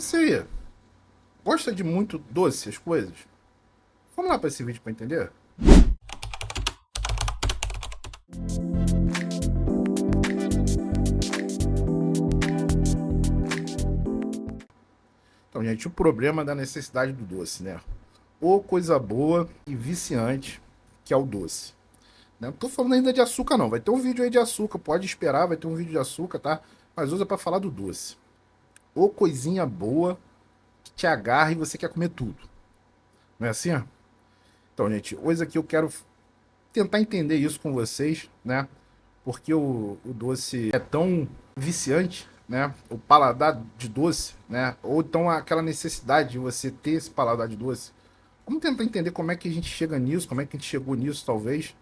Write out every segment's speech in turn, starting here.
Você gosta de muito doce, as coisas? Vamos lá para esse vídeo para entender? Então, gente, o problema da necessidade do doce, né? Ou coisa boa e viciante, que é o doce. Não tô falando ainda de açúcar, não. Vai ter um vídeo aí de açúcar, pode esperar, vai ter um vídeo de açúcar, tá? Mas hoje é para falar do doce. Ou coisinha boa que te agarra e você quer comer tudo. Não é assim? Então, gente, hoje aqui eu quero tentar entender isso com vocês, né? Porque o doce é tão viciante, né? O paladar de doce, né? Ou então aquela necessidade de você ter esse paladar de doce. Vamos tentar entender como é que a gente chega nisso, como é que a gente chegou nisso, talvez,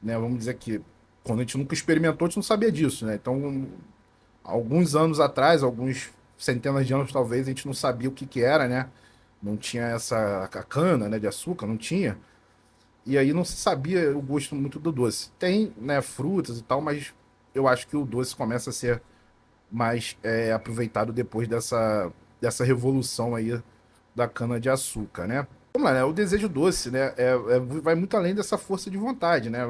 né? Vamos dizer que quando a gente nunca experimentou, a gente não sabia disso, né? Então, alguns anos atrás, alguns centenas de anos, talvez, a gente não sabia o que que era, né? Não tinha essa a cana, né, de açúcar, não tinha. E aí não se sabia o gosto muito do doce. Tem, né, frutas e tal, mas eu acho que o doce começa a ser mais aproveitado depois dessa revolução aí da cana-de-açúcar, né? Vamos lá, né? O desejo doce, né? Vai muito além dessa força de vontade, né?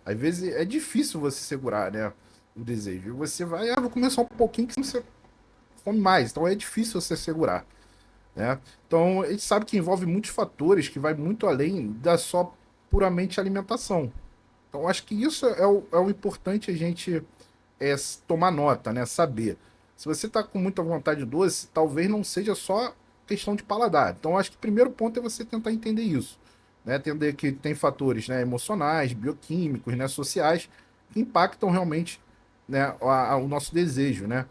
Às vezes é difícil você segurar, né? O desejo. E você vai, vou comer só um pouquinho que você come mais. Então é difícil você segurar, né? Então a gente sabe que envolve muitos fatores que vai muito além da só puramente alimentação. Então acho que isso é o importante a gente tomar nota, né? Saber. Se você está com muita vontade de doce, talvez não seja só questão de paladar. Então acho que o primeiro ponto é você tentar entender isso, né? Entender que tem fatores, né, emocionais, bioquímicos, né, sociais que impactam realmente, né, o nosso desejo, né?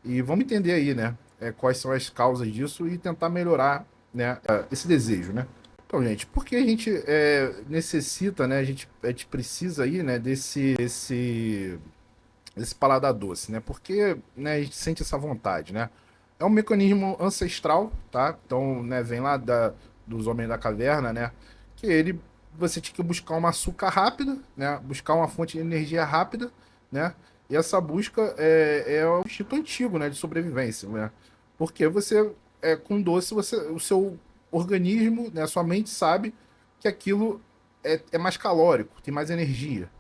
E vamos entender aí, né, quais são as causas disso e tentar melhorar, né, esse desejo, né? Então, gente, porque a gente necessita, né? A gente precisa aí, né? Desse paladar doce, né? Porque, né, a gente sente essa vontade, né? É um mecanismo ancestral, tá? Então, né, vem lá dos homens da caverna, né? Que você tinha que buscar uma açúcar rápida, né? Buscar uma fonte de energia rápida, né? E essa busca é o instinto antigo, né? De sobrevivência, né? Porque com doce, o seu organismo, né? A sua mente sabe que aquilo é mais calórico, tem mais energia,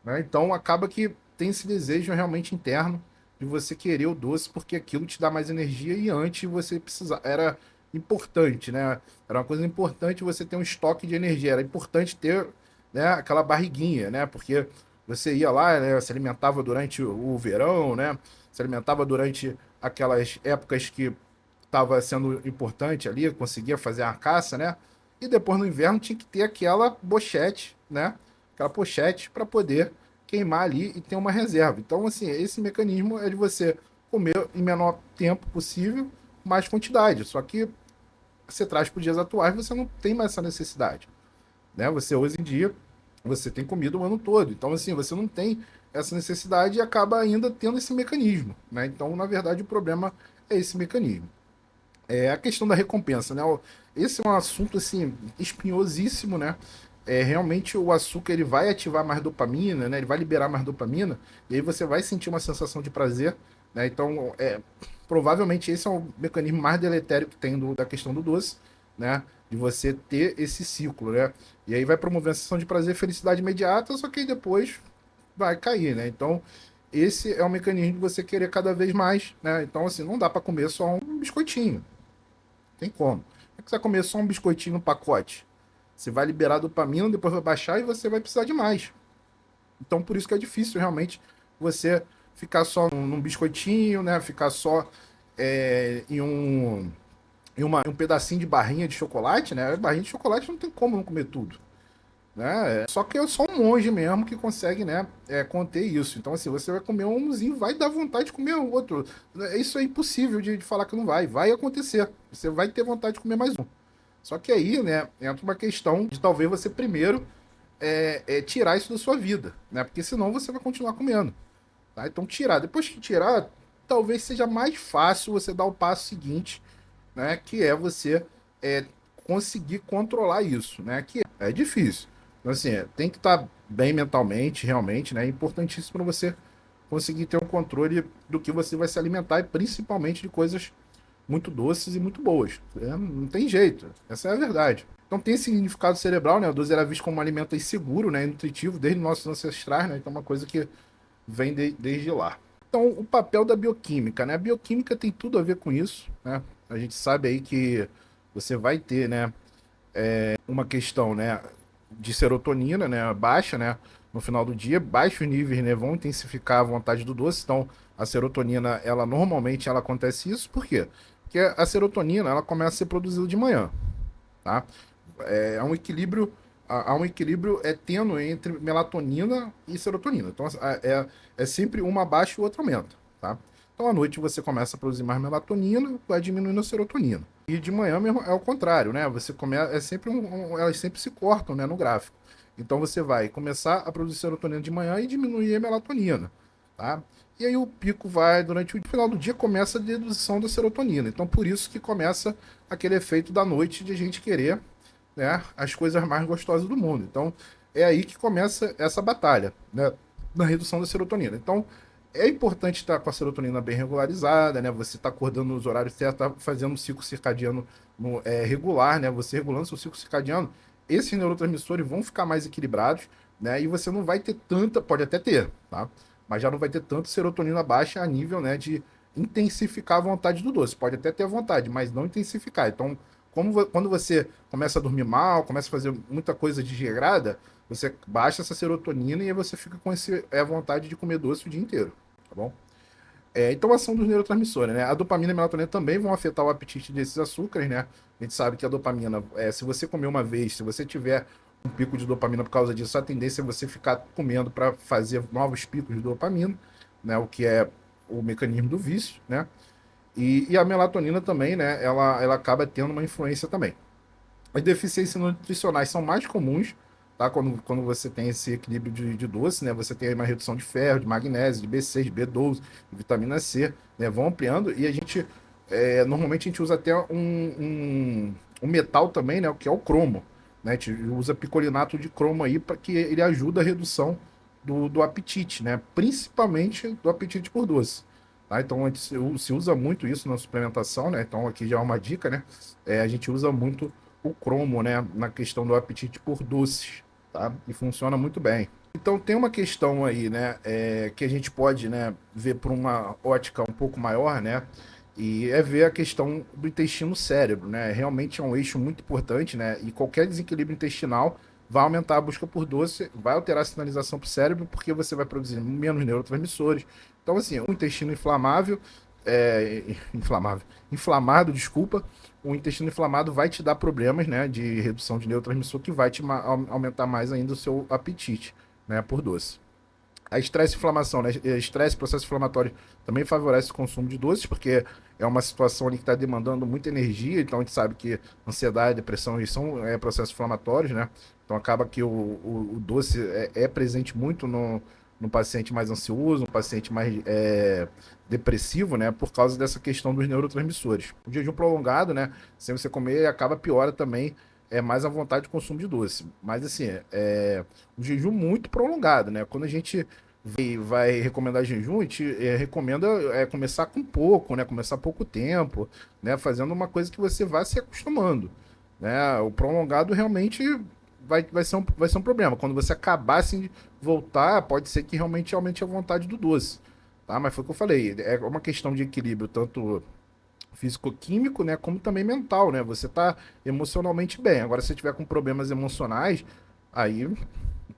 né? Então acaba que tem esse desejo realmente interno de você querer o doce porque aquilo te dá mais energia e antes você precisava, era importante, né? Era uma coisa importante você ter um estoque de energia, era importante ter, né, aquela barriguinha, né? Porque você ia lá, né, se alimentava durante o verão, né? Se alimentava durante aquelas épocas que estava sendo importante ali, conseguia fazer a caça, né? E depois no inverno tinha que ter aquela bochete, né? Aquela pochete para poder queimar ali e ter uma reserva. Então, assim, esse mecanismo é de você comer em menor tempo possível, mais quantidade. Só que você traz para os dias atuais, você não tem mais essa necessidade, né? Você hoje em dia você tem comida o ano todo. Então, assim, você não tem essa necessidade e acaba ainda tendo esse mecanismo, né? Então, na verdade, o problema é esse mecanismo. É a questão da recompensa, né? Esse é um assunto assim espinhosíssimo, né? Realmente o açúcar ele vai ativar mais dopamina, né? Ele vai liberar mais dopamina e aí você vai sentir uma sensação de prazer, né? Então, provavelmente esse é o mecanismo mais deletério que tem da questão do doce, né? De você ter esse ciclo, né? E aí vai promover a sensação de prazer, felicidade imediata, só que aí depois vai cair, né? Então, esse é o mecanismo de você querer cada vez mais, né? Então, assim, não dá para comer só um biscoitinho. Tem como. É que você vai comer só um biscoitinho no pacote. Você vai liberar dopamina, depois vai baixar e você vai precisar de mais. Então, por isso que é difícil realmente você ficar só num biscoitinho, né? Ficar só em um pedacinho de barrinha de chocolate, né? Barrinha de chocolate não tem como não comer tudo, né? Só que é só um monge mesmo que consegue, né, conter isso. Então, assim, você vai comer umzinho, vai dar vontade de comer outro. Isso é impossível de falar que não vai. Vai acontecer. Você vai ter vontade de comer mais um. Só que aí, né, entra uma questão de talvez você primeiro tirar isso da sua vida, né? Porque senão você vai continuar comendo, tá? Então, tirar. Depois que tirar, talvez seja mais fácil você dar o passo seguinte, né? Que é você é, conseguir controlar isso, né? Que é difícil. Então, assim, tem que estar bem mentalmente, realmente, né? É importantíssimo para você conseguir ter um controle do que você vai se alimentar e principalmente de coisas muito doces e muito boas. Não tem jeito, essa é a verdade. Então tem esse significado cerebral, né? O doce era visto como um alimento aí seguro, né? E nutritivo desde nossos ancestrais, né? Então é uma coisa que vem desde lá. Então, o papel da bioquímica, né? A bioquímica tem tudo a ver com isso, né? A gente sabe aí que você vai ter, né, uma questão, né, de serotonina, né, baixa, né, no final do dia, baixos níveis, né, vão intensificar a vontade do doce. Então, a serotonina, ela normalmente ela acontece isso, por quê? Porque a serotonina, ela começa a ser produzida de manhã, tá? Há um equilíbrio, há um equilíbrio tênue entre melatonina e serotonina. Então, é sempre uma baixa e o outro aumenta, tá? Então, à noite você começa a produzir mais melatonina, vai diminuindo a serotonina. E de manhã mesmo é o contrário, né? Você começa, é sempre elas sempre se cortam, né, no gráfico. Então você vai começar a produzir serotonina de manhã e diminuir a melatonina, tá? E aí o pico vai durante o final do dia começa a dedução da serotonina. Então por isso que começa aquele efeito da noite de a gente querer, né, as coisas mais gostosas do mundo. Então é aí que começa essa batalha, né, na redução da serotonina. Então é importante estar com a serotonina bem regularizada, né? Você está acordando nos horários certos, tá fazendo um ciclo circadiano regular, né? Você regulando seu ciclo circadiano, esses neurotransmissores vão ficar mais equilibrados, né? E você não vai ter tanta, pode até ter, tá? Mas já não vai ter tanto serotonina baixa a nível, né, de intensificar a vontade do doce. Pode até ter vontade, mas não intensificar. Então, quando você começa a dormir mal, começa a fazer muita coisa desregrada, você baixa essa serotonina e aí você fica com a vontade de comer doce o dia inteiro, tá bom? Então, a ação dos neurotransmissores, né? A dopamina e a melatonina também vão afetar o apetite desses açúcares, né? A gente sabe que a dopamina, se você comer uma vez, se você tiver um pico de dopamina por causa disso, a tendência é você ficar comendo para fazer novos picos de dopamina, né? O que é o mecanismo do vício, né? E a melatonina também, né? Ela acaba tendo uma influência também. As deficiências nutricionais são mais comuns, tá? Quando você tem esse equilíbrio de doce, né? Você tem uma redução de ferro, de magnésio, de B6, de B12, de vitamina C, né? Vão ampliando e a gente, normalmente a gente usa até um metal também, né? O que é o cromo, né? A gente usa picolinato de cromo aí para que ele ajude a redução do apetite, né? Principalmente do apetite por doce. Tá? Então a gente se usa muito isso na suplementação, né? Então aqui já é uma dica, né? A gente usa muito o cromo, né, na questão do apetite por doces, tá? E funciona muito bem. Então tem uma questão aí, né, que a gente pode, né, ver por uma ótica um pouco maior, né, e é ver a questão do intestino-cérebro, né? Realmente é um eixo muito importante, né? E qualquer desequilíbrio intestinal vai aumentar a busca por doce, vai alterar a sinalização para o cérebro, porque você vai produzir menos neurotransmissores. Então, assim, o intestino inflamável, inflamado, desculpa, o intestino inflamado vai te dar problemas, né, de redução de neurotransmissor que vai te aumentar mais ainda o seu apetite, né, por doce. A estresse e inflamação, né? Estresse, processo inflamatório também favorece o consumo de doces, porque é uma situação ali que está demandando muita energia, então a gente sabe que ansiedade, depressão eles são processos inflamatórios, né? Então acaba que o doce é presente muito no paciente mais ansioso, no paciente mais depressivo, né? Por causa dessa questão dos neurotransmissores. O jejum prolongado, né? Sem você comer, acaba piora também mais a vontade de consumo de doce. Mas assim, um jejum muito prolongado, né? Quando a gente vai recomendar jejum, a gente recomenda começar com pouco, né? Começar pouco tempo, né? Fazendo uma coisa que você vá se acostumando, né? O prolongado realmente vai ser um problema. Quando você acabar assim de voltar, pode ser que realmente aumente a vontade do doce, tá? Mas foi o que eu falei, é uma questão de equilíbrio, tanto físico-químico, né, como também mental, né? Você tá emocionalmente bem. Agora, se você tiver com problemas emocionais, aí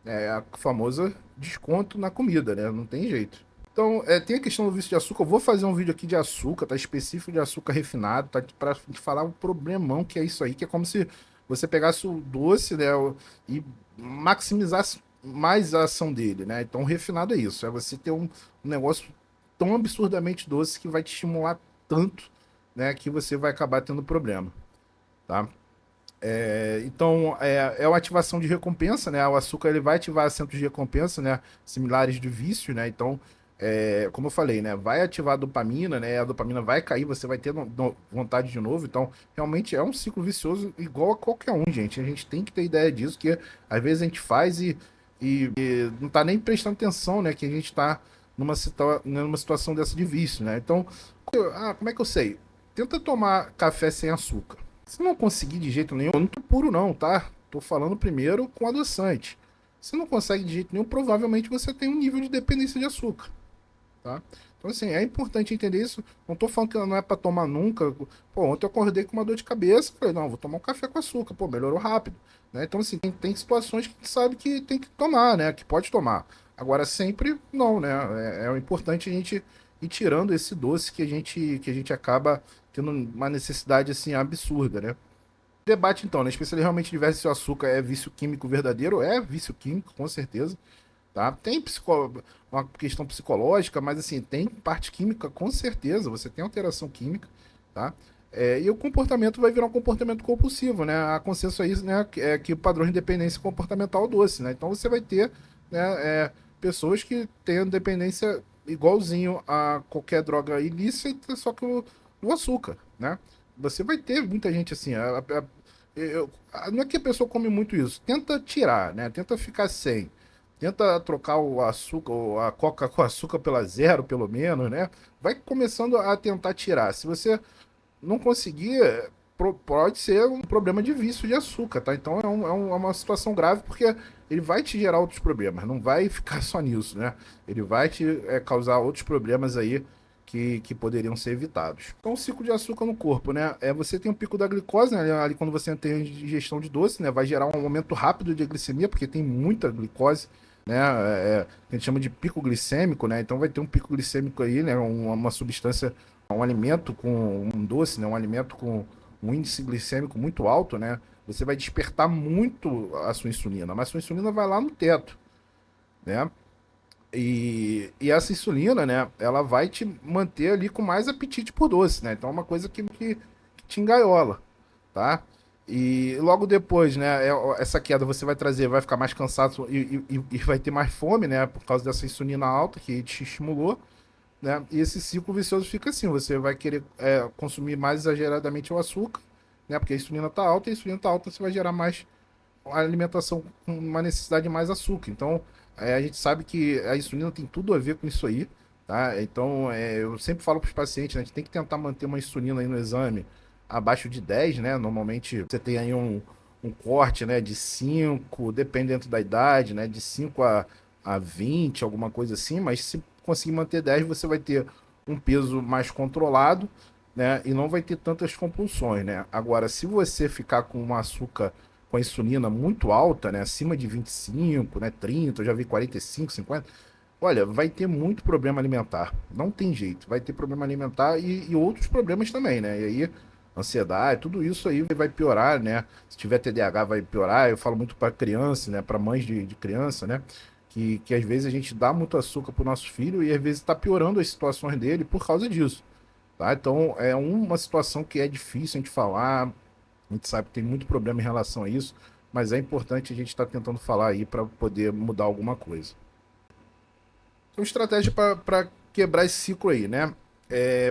é a famosa desconto na comida, né? Não tem jeito. Então, tem a questão do vício de açúcar. Eu vou fazer um vídeo aqui de açúcar, tá? Específico de açúcar refinado, tá? Pra gente falar o problemão que é isso aí, que é como se você pegasse o doce, né, e maximizasse mais a ação dele, né? Então, o refinado é isso. É você ter um negócio tão absurdamente doce que vai te estimular tanto, né, que você vai acabar tendo problema, tá? Então, é uma ativação de recompensa, né? O açúcar ele vai ativar centros de recompensa, né? Similares de vício, né? Então, como eu falei, né? Vai ativar a dopamina, né? A dopamina vai cair, você vai ter vontade de novo. Então, realmente é um ciclo vicioso igual a qualquer um, gente. A gente tem que ter ideia disso, que às vezes a gente faz e não tá nem prestando atenção, né? Que a gente tá numa situação dessa de vício, né? Então, como é que eu sei? tenta tomar café sem açúcar. Se não conseguir de jeito nenhum, eu não tô puro não, tá? Tô falando primeiro com adoçante. Se não consegue de jeito nenhum, provavelmente você tem um nível de dependência de açúcar, tá? Então, assim, é importante entender isso. Não tô falando que não é pra tomar nunca. Pô, ontem eu acordei com uma dor de cabeça. Falei, não, vou tomar um café com açúcar. Pô, melhorou rápido. Né? Então, assim, tem situações que a gente sabe que tem que tomar, né? Que pode tomar. Agora, sempre não, né? É importante a gente ir tirando esse doce que a gente acaba tendo uma necessidade, assim, absurda, né? Debate, então, né? Se ele realmente tivesse se o açúcar é vício químico verdadeiro, é vício químico, com certeza, tá? Tem uma questão psicológica, mas assim, tem parte química com certeza, você tem alteração química, tá? E o comportamento vai virar um comportamento compulsivo, né? A consenso aí, né, que o padrão de dependência comportamental é doce, né? Então você vai ter, né, pessoas que têm dependência igualzinho a qualquer droga ilícita, só que o açúcar, né? Você vai ter muita gente assim, não é que a pessoa come muito isso, tenta tirar, né? Tenta ficar sem. Tenta trocar o açúcar, a coca com açúcar pela zero, pelo menos, né? Vai começando a tentar tirar. Se você não conseguir, pode ser um problema de vício de açúcar, tá? Então é uma situação grave porque ele vai te gerar outros problemas, não vai ficar só nisso, né? Ele vai te causar outros problemas aí que poderiam ser evitados. Então, o ciclo de açúcar no corpo, né? Você tem um pico da glicose, né? Ali quando você tem ingestão de doce, né? Vai gerar um aumento rápido de glicemia, porque tem muita glicose, né? A gente chama de pico glicêmico, né? Então vai ter um pico glicêmico aí, né? Uma substância, um alimento com um doce, né? Um alimento com um índice glicêmico muito alto, né? Você vai despertar muito a sua insulina, mas a sua insulina vai lá no teto, né? E essa insulina, né, ela vai te manter ali com mais apetite por doce, né? Então é uma coisa que te engaiola, tá? E logo depois, né, essa queda você vai trazer, vai ficar mais cansado e vai ter mais fome, né, por causa dessa insulina alta que te estimulou, né? E esse ciclo vicioso fica assim, você vai querer consumir mais exageradamente o açúcar, né? Porque a insulina tá alta, e a insulina tá alta, você vai gerar mais a alimentação com uma necessidade de mais açúcar. Então, a gente sabe que a insulina tem tudo a ver com isso aí, tá? Então, eu sempre falo para os pacientes, né, a gente tem que tentar manter uma insulina aí no exame abaixo de 10, né? Normalmente você tem aí um corte, né, de 5, dependendo da idade, né, de 5 a 20, alguma coisa assim, mas se conseguir manter 10, você vai ter um peso mais controlado, né, e não vai ter tantas compulsões, né? Agora, se você ficar com um açúcar com a insulina muito alta, né, acima de 25, né, 30, eu já vi 45, 50, olha, vai ter muito problema alimentar. Não tem jeito, vai ter problema alimentar e outros problemas também, né? E aí, ansiedade, tudo isso aí vai piorar, né? Se tiver TDAH vai piorar. Eu falo muito para criança, né, para mães de criança, né, que às vezes a gente dá muito açúcar pro nosso filho e às vezes está piorando as situações dele por causa disso, tá? Então, é uma situação que é difícil a gente falar, a gente sabe que tem muito problema em relação a isso, mas é importante a gente estar tentando falar aí para poder mudar alguma coisa. Então, estratégia para quebrar esse ciclo aí, né?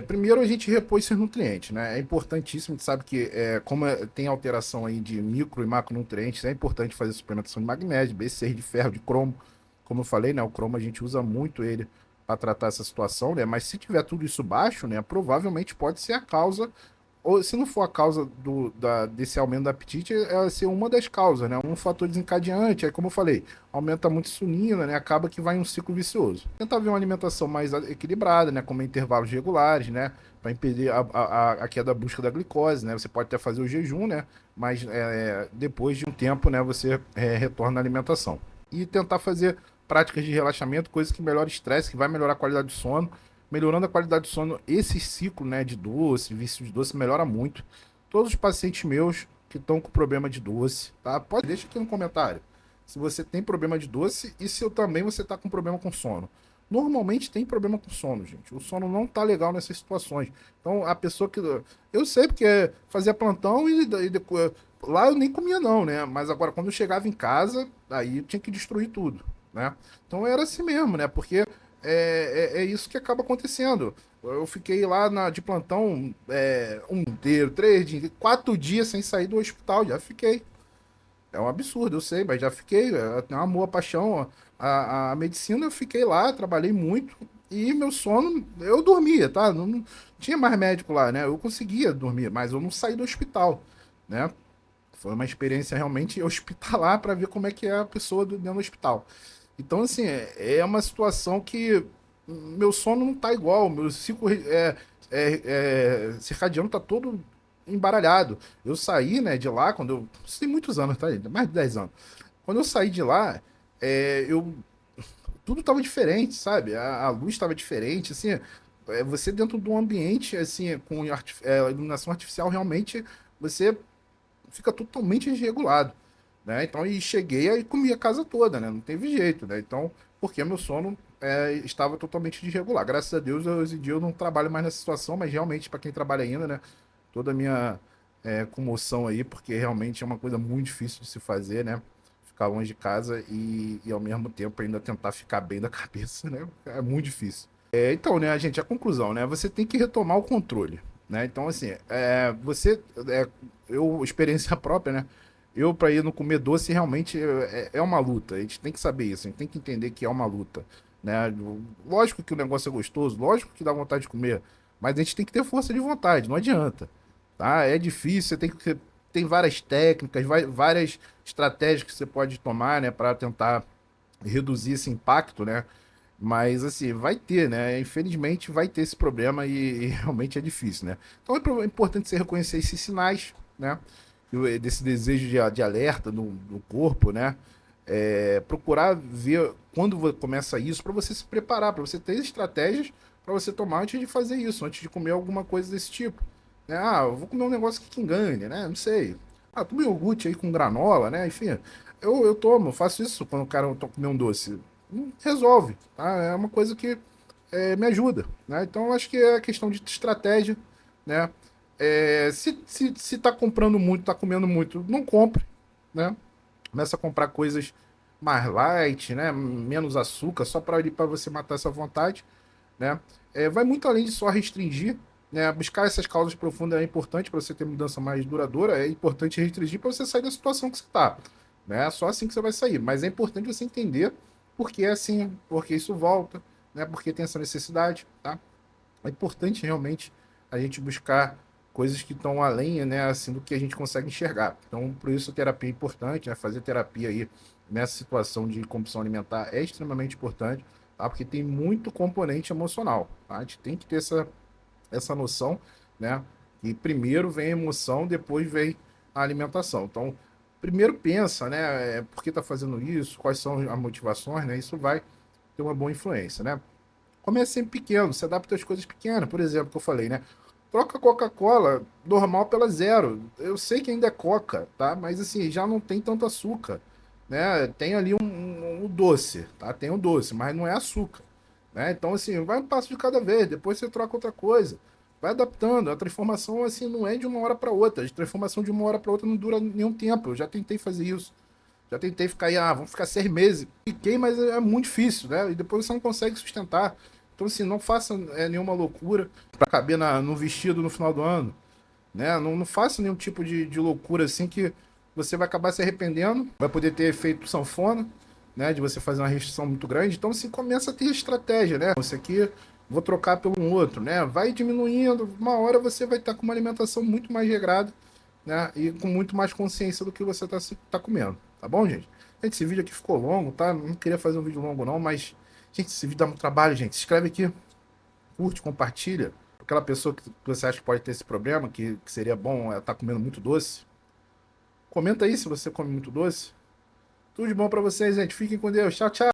Primeiro a gente repõe esses nutrientes, né? É importantíssimo, a gente sabe que como tem alteração aí de micro e macronutrientes, é importante fazer suplementação de magnésio, B6, de ferro, de cromo. Como eu falei, né? O cromo a gente usa muito ele para tratar essa situação, né? Mas se tiver tudo isso baixo, né? Provavelmente pode ser a causa, ou se não for a causa desse aumento do apetite, ela ser uma das causas, né? Um fator desencadeante, como eu falei, aumenta muito a insulina, né? Acaba que vai em um ciclo vicioso. Tentar ver uma alimentação mais equilibrada, né? Com intervalos regulares, né? Para impedir a queda brusca da glicose, né? Você pode até fazer o jejum, né? Mas depois de um tempo, né? Você retorna à alimentação. E tentar fazer práticas de relaxamento, coisas que melhoram o estresse, que vai melhorar a qualidade do sono. Melhorando a qualidade do sono, esse ciclo, né, de doce, vício de doce, melhora muito. Todos os pacientes meus que estão com problema de doce, tá? Pode deixar aqui no comentário se você tem problema de doce e se eu também você está com problema com sono. Normalmente tem problema com sono, gente. O sono não tá legal nessas situações. Então, a pessoa que. Eu sei porque fazia plantão lá eu nem comia, não, né? Mas agora, quando eu chegava em casa, aí eu tinha que destruir tudo, né? Então era assim mesmo, né? Porque é isso que acaba acontecendo. Eu fiquei lá de plantão um inteiro, 3 dias, 4 dias sem sair do hospital, já fiquei. É um absurdo, eu sei, mas já fiquei. Eu tenho amor, paixão. A medicina eu fiquei lá, trabalhei muito, e meu sono, eu dormia, tá? Não tinha mais médico lá, né? Eu conseguia dormir, mas eu não saí do hospital, né? Foi uma experiência realmente hospitalar para ver como é que é a pessoa dentro do hospital. Então, assim, é uma situação que meu sono não tá igual, meu ciclo circadiano tá todo embaralhado. Eu saí, né, de lá, quando eu. Isso tem muitos anos, tá? Mais de 10 anos. Quando eu saí de lá, eu tudo tava diferente, sabe? A luz tava diferente, assim, você dentro de um ambiente, assim, com iluminação artificial, realmente, você fica totalmente desregulado, né? Então, e cheguei aí comi a casa toda, né? Não teve jeito, né? Então, porque meu sono estava totalmente desregular. Graças a Deus, hoje em dia eu não trabalho mais nessa situação, mas realmente, para quem trabalha ainda, né? Toda a minha comoção aí, porque realmente é uma coisa muito difícil de se fazer, né? Ficar longe de casa e ao mesmo tempo ainda tentar ficar bem da cabeça, né? É muito difícil. Então, né, gente, a conclusão, né? Você tem que retomar o controle, né? Então, assim, experiência própria, né? Eu, para ir no comer doce, realmente é uma luta. A gente tem que saber isso, a gente tem que entender que é uma luta, né? Lógico que o negócio é gostoso, lógico que dá vontade de comer, mas a gente tem que ter força de vontade, não adianta, tá? É difícil, você tem que tem várias técnicas, várias estratégias que você pode tomar, né, para tentar reduzir esse impacto, né? Mas assim, vai ter, né? Infelizmente vai ter esse problema e realmente é difícil, né? Então é importante você reconhecer esses sinais, né? Desse desejo de alerta no corpo, né? Procurar ver quando começa isso para você se preparar, para você ter estratégias para você tomar antes de fazer isso, antes de comer alguma coisa desse tipo. Né? Ah, eu vou comer um negócio que engane, né? Não sei. Ah, toma iogurte aí com granola, né? Enfim, eu tomo, faço isso quando o cara comer um doce. Resolve, tá? É uma coisa que me ajuda, né? Então eu acho que é questão de estratégia, né? Se tá comprando muito, tá comendo muito, não compre, né? Começa a comprar coisas mais light, né? Menos açúcar, só para você matar essa vontade, né? Vai muito além de só restringir, né? Buscar essas causas profundas é importante para você ter mudança mais duradoura, é importante restringir para você sair da situação que você está, né? Só assim que você vai sair, mas é importante você entender por que é assim, por que isso volta, né? Por que tem essa necessidade, tá? É importante realmente a gente buscar coisas que estão além, né, assim, do que a gente consegue enxergar. Então, por isso a terapia é importante, né? Fazer terapia aí nessa situação de compulsão alimentar é extremamente importante, tá? Porque tem muito componente emocional, tá? A gente tem que ter essa noção, né? E primeiro vem a emoção, depois vem a alimentação. Então, primeiro pensa, né? Por que está fazendo isso? Quais são as motivações, né? Isso vai ter uma boa influência, né? Comece sempre pequeno, se adapta às coisas pequenas, por exemplo, que eu falei, né? Troca a Coca-Cola normal pela zero. Eu sei que ainda é Coca, tá? Mas assim, já não tem tanto açúcar, né? Tem ali um doce, tá? Tem um doce, mas não é açúcar, né? Então, assim, vai um passo de cada vez, depois você troca outra coisa. Vai adaptando. A transformação, assim, não é de uma hora para outra. A transformação de uma hora para outra não dura nenhum tempo. Eu já tentei fazer isso. Já tentei ficar aí, vamos ficar 6 meses. Fiquei, mas é muito difícil, né? E depois você não consegue sustentar. Então, assim, não faça nenhuma loucura para caber no vestido no final do ano, né? Não faça nenhum tipo de loucura assim que você vai acabar se arrependendo, vai poder ter efeito sanfona, né? De você fazer uma restrição muito grande. Então, assim, começa a ter estratégia, né? Esse aqui vou trocar pelo um outro, né? Vai diminuindo, uma hora você vai estar com uma alimentação muito mais regrada, né? E com muito mais consciência do que você tá comendo, tá bom, gente? Gente, esse vídeo aqui ficou longo, tá? Não queria fazer um vídeo longo não, mas, gente, esse vídeo dá muito trabalho, gente. Se inscreve aqui, curte, compartilha. Aquela pessoa que você acha que pode ter esse problema, que seria bom estar comendo muito doce, comenta aí se você come muito doce. Tudo de bom pra vocês, gente. Fiquem com Deus. Tchau, tchau.